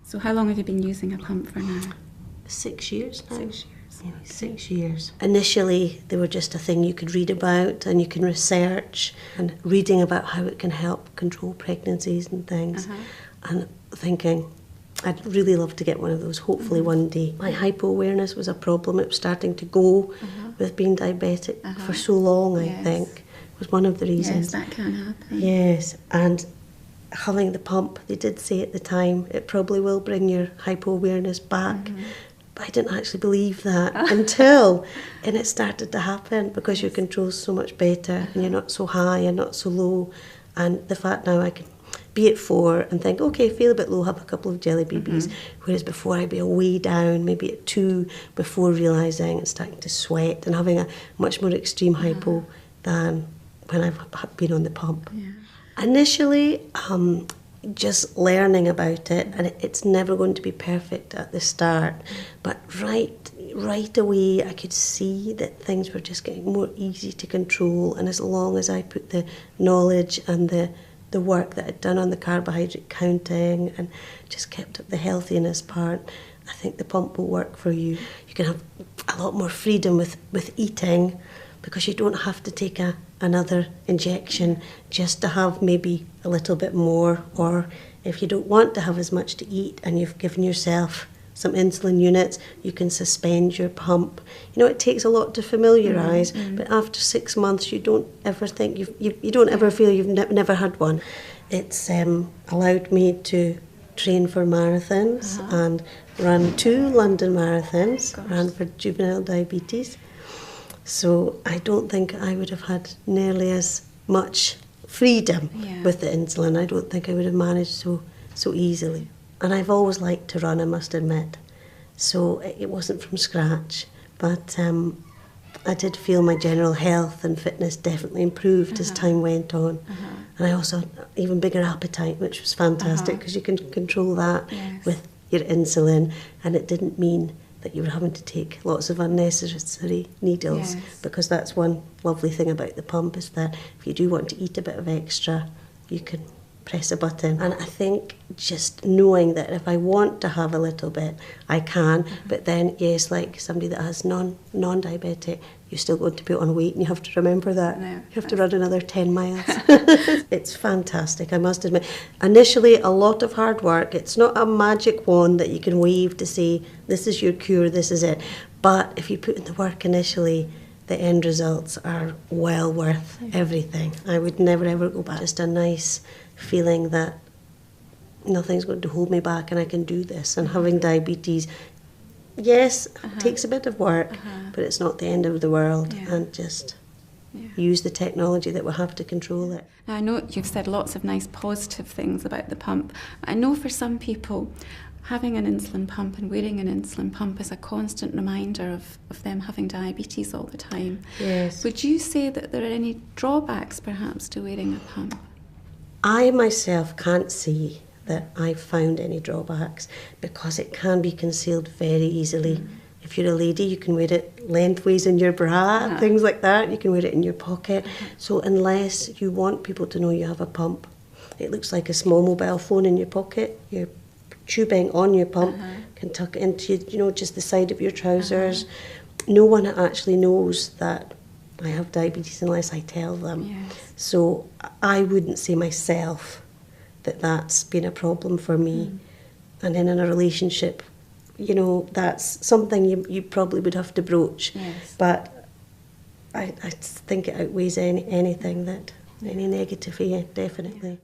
So how long have you been using a pump for now? 6 years now. 6 years. Yeah, 6 years. Initially, they were just a thing you could read about and you can research, and reading about how it can help control pregnancies and things, and thinking, I'd really love to get one of those, hopefully one day. My hypo-awareness was a problem. It was starting to go with being diabetic for so long, I think, was one of the reasons. Yes, that can happen. Yes, and having the pump, they did say at the time, it probably will bring your hypo-awareness back. But I didn't actually believe that until, and it started to happen, because your control's so much better and you're not so high and not so low. And the fact now I can be at 4 and think, okay, feel a bit low, have a couple of jelly babies, whereas before I'd be way down, maybe at 2, before realising and starting to sweat and having a much more extreme hypo than when I've been on the pump. Initially, just learning about it, and it's never going to be perfect at the start, but right away I could see that things were just getting more easy to control, and as long as I put the knowledge and the work that I'd done on the carbohydrate counting and just kept up the healthiness part, I think the pump will work for you. You can have a lot more freedom with eating, because you don't have to take another injection just to have maybe a little bit more, or if you don't want to have as much to eat and you've given yourself some insulin units, you can suspend your pump. You know, it takes a lot to familiarise, but after 6 months you don't ever think you don't ever feel you've never had one. It's allowed me to train for marathons and run 2 London marathons, ran for juvenile diabetes. So I don't think I would have had nearly as much freedom with the insulin. I don't think I would have managed so easily. And I've always liked to run, I must admit. So it wasn't from scratch. But I did feel my general health and fitness definitely improved as time went on. And I also had even bigger appetite, which was fantastic, because you can control that with your insulin. And it didn't mean that you were having to take lots of unnecessary needles, because that's one lovely thing about the pump, is that if you do want to eat a bit of extra, you can press a button. And I think just knowing that if I want to have a little bit, I can, but then, yes, like somebody that has non-diabetic, you're still going to put on weight, and you have to remember that. You have to run another 10 miles. It's fantastic, I must admit. Initially, a lot of hard work. It's not a magic wand that you can wave to say, this is your cure, this is it. But if you put in the work initially, the end results are well worth everything. I would never ever go back. Just a nice feeling that nothing's going to hold me back and I can do this. And having diabetes, yes, it takes a bit of work, but it's not the end of the world. And just use the technology that we have to control it. Now, I know you've said lots of nice positive things about the pump. I know for some people, having an insulin pump and wearing an insulin pump is a constant reminder of them having diabetes all the time. Yes. Would you say that there are any drawbacks perhaps to wearing a pump? I myself can't see that I've found any drawbacks, because it can be concealed very easily. If you're a lady, you can wear it lengthways in your bra, things like that. You can wear it in your pocket. So unless you want people to know you have a pump, it looks like a small mobile phone in your pocket. You're tubing on your pump, can tuck it into, you know, just the side of your trousers. No one actually knows that I have diabetes unless I tell them. So I wouldn't say myself that that's been a problem for me. And then in a relationship, you know, that's something you probably would have to broach. But I think it outweighs anything that, any negative, definitely.